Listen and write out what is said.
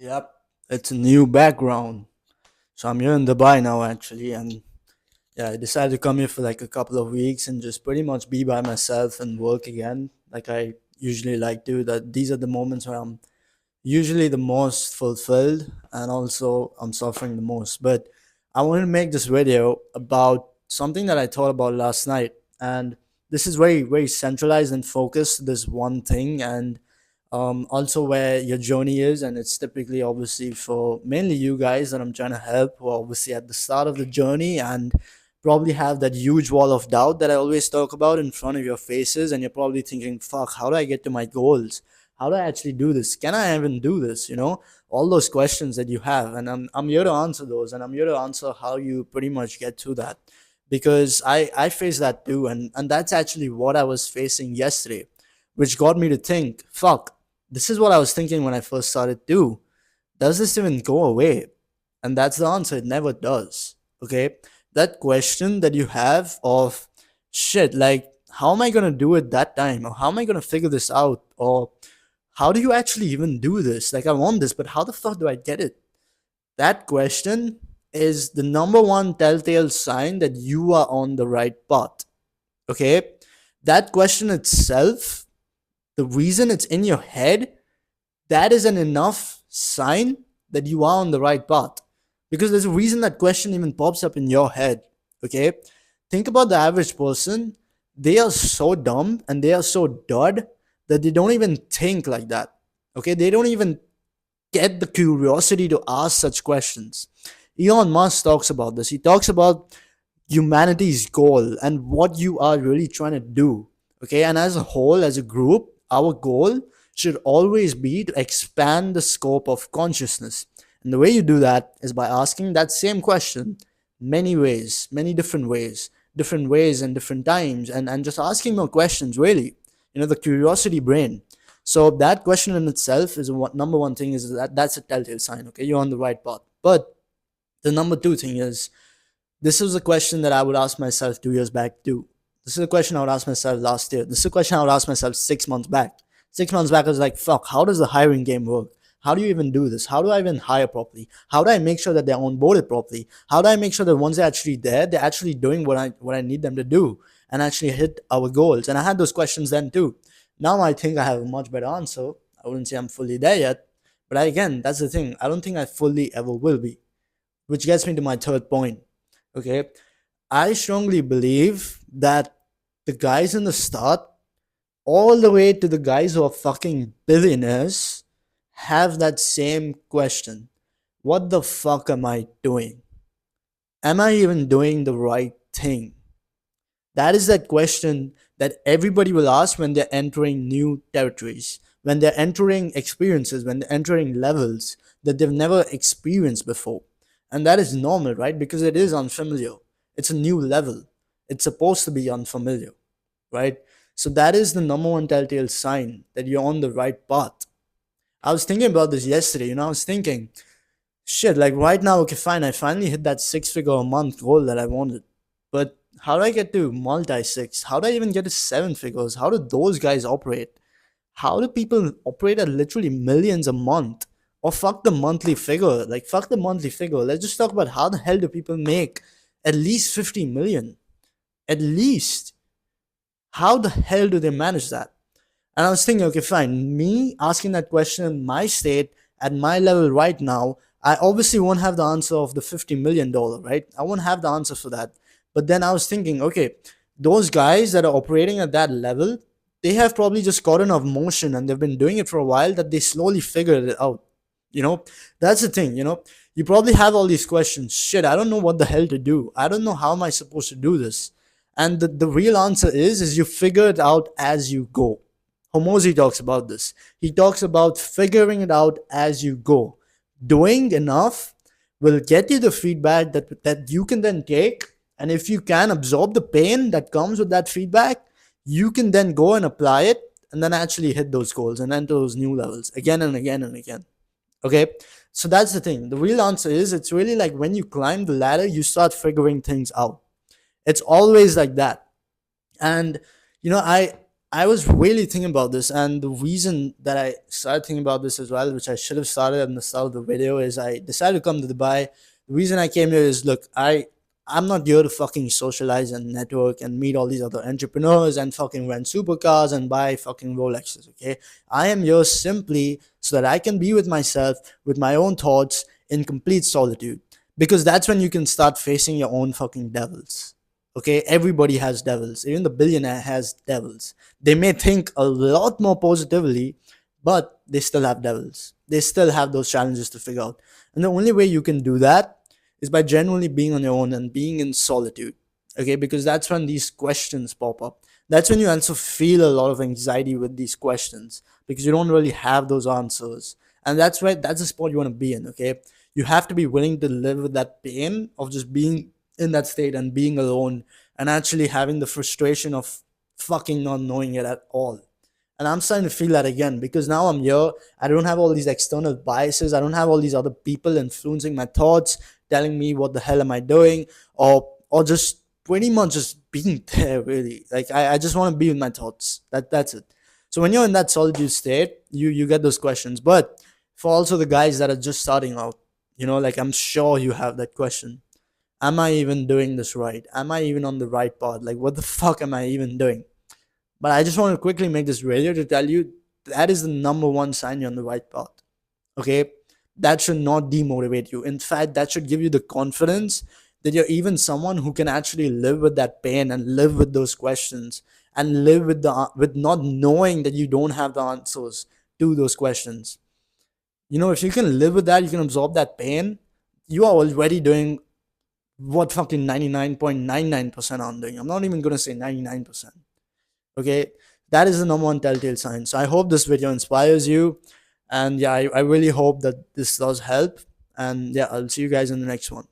Yep, it's a new background. So I'm here in Dubai now, actually, and yeah, I decided to come here for like a couple of weeks and just pretty much be by myself and work again, like I usually like to. That these are the moments where I'm usually the most fulfilled, and also I'm suffering the most. But I want to make this video about something that I thought about last night, and this is very centralized and focused, this one thing, and also where your journey is. And it's typically obviously for mainly you guys that I'm trying to help, who are obviously at the start of the journey and probably have that huge wall of doubt that I always talk about in front of your faces, and you're probably thinking, fuck, how do I get to my goals? How do I actually do this? Can I even do this? All those questions that you have. And I'm here to answer those, and I'm here to answer how you pretty much get to that. Because I face that too, and that's actually what I was facing yesterday, which got me to think, fuck, this is what I was thinking when I first started too. Does this even go away? And that's the answer. It never does. Okay. That question that you have of shit, like, how am I going to do it that time? Or how am I going to figure this out? Or how do you actually even do this? Like, I want this, but how the fuck do I get it? That question is the number one telltale sign that you are on the right path. Okay. That question itself, the reason it's in your head, that is an enough sign that you are on the right path. Because there's a reason that question even pops up in your head. Okay. Think about the average person. They are so dumb and they are so dud that they don't even think like that. Okay. They don't even get the curiosity to ask such questions. Elon Musk talks about this. He talks about humanity's goal and what you are really trying to do. Okay. And as a whole, as a group, our goal should always be to expand the scope of consciousness. And the way you do that is by asking that same question many ways, many different ways and different times, and just asking more questions, really. The curiosity brain. So that question in itself is what number one thing is, that's a telltale sign. Okay, you're on the right path. But the number two thing is, this is a question that I would ask myself 2 years back too. This is a question I would ask myself last year. This is a question I would ask myself 6 months back. 6 months back, I was like, fuck, how does the hiring game work? How do you even do this? How do I even hire properly? How do I make sure that they're onboarded properly? How do I make sure that once they're actually there, they're actually doing what I need them to do and actually hit our goals? And I had those questions then too. Now I think I have a much better answer. I wouldn't say I'm fully there yet, but again, that's the thing. I don't think I fully ever will be, which gets me to my third point. Okay. I strongly believe that the guys in the start, all the way to the guys who are fucking billionaires, have that same question. What the fuck am I doing? Am I even doing the right thing? That is that question that everybody will ask when they're entering new territories, when they're entering experiences, when they're entering levels that they've never experienced before. And that is normal, right? Because it is unfamiliar. It's a new level. It's supposed to be unfamiliar, right? So that is the number one telltale sign that you're on the right path. I was thinking about this yesterday. I was thinking, shit, like right now, okay, fine, I finally hit that six-figure a month goal that I wanted. But how do I get to multi six? How do I even get to seven figures? How do those guys operate? How do people operate at literally millions a month? Or fuck the monthly figure. Like, fuck the monthly figure. Let's just talk about how the hell do people make at least 50 million? At least. How the hell do they manage that? And I was thinking, okay, fine. Me asking that question in my state, at my level right now, I obviously won't have the answer of the $50 million, right? I won't have the answer for that. But then I was thinking, okay, those guys that are operating at that level, they have probably just gotten of motion and they've been doing it for a while, that they slowly figured it out. You know, that's the thing, you probably have all these questions. Shit, I don't know what the hell to do. I don't know how am I supposed to do this. And the real answer is you figure it out as you go. Homozy talks about this. He talks about figuring it out as you go. Doing enough will get you the feedback that you can then take. And if you can absorb the pain that comes with that feedback, you can then go and apply it and then actually hit those goals and enter those new levels again and again and again. Okay. So that's the thing. The real answer is, it's really like when you climb the ladder, you start figuring things out. It's always like that. And I I was really thinking about this, and the reason that I started thinking about this as well, which I should have started at the start of the video, is I decided to come to Dubai. The reason I came here is, look, I'm not here to fucking socialize and network and meet all these other entrepreneurs and fucking rent supercars and buy fucking Rolexes. Okay, I am here simply so that I can be with myself, with my own thoughts, in complete solitude, because that's when you can start facing your own fucking devils. Okay, everybody has devils. Even the billionaire has devils. They may think a lot more positively, but they still have devils. They still have those challenges to figure out. And the only way you can do that is by genuinely being on your own and being in solitude. Okay, because that's when these questions pop up. That's when you also feel a lot of anxiety with these questions because you don't really have those answers. And that's the spot you want to be in. Okay, you have to be willing to live with that pain of just being in that state and being alone and actually having the frustration of fucking not knowing it at all. And I'm starting to feel that again because now I'm here. I don't have all these external biases. I don't have all these other people influencing my thoughts, telling me what the hell am I doing, or just pretty much just being there. Really, like I just want to be with my thoughts. That's it. So when you're in that solitude state, you get those questions. But for also the guys that are just starting out, like I'm sure you have that question: am I even doing this right? Am I even on the right path? Like, what the fuck am I even doing? But I just want to quickly make this video to tell you that is the number one sign you're on the right path. Okay? That should not demotivate you. In fact, that should give you the confidence that you're even someone who can actually live with that pain and live with those questions and live with not knowing that you don't have the answers to those questions. If you can live with that, you can absorb that pain. You are already doing what fucking 99.99% I'm doing. I'm not even gonna say 99%. Okay, that is the number one telltale sign. So I hope this video inspires you, and yeah, I really hope that this does help. And yeah, I'll see you guys in the next one.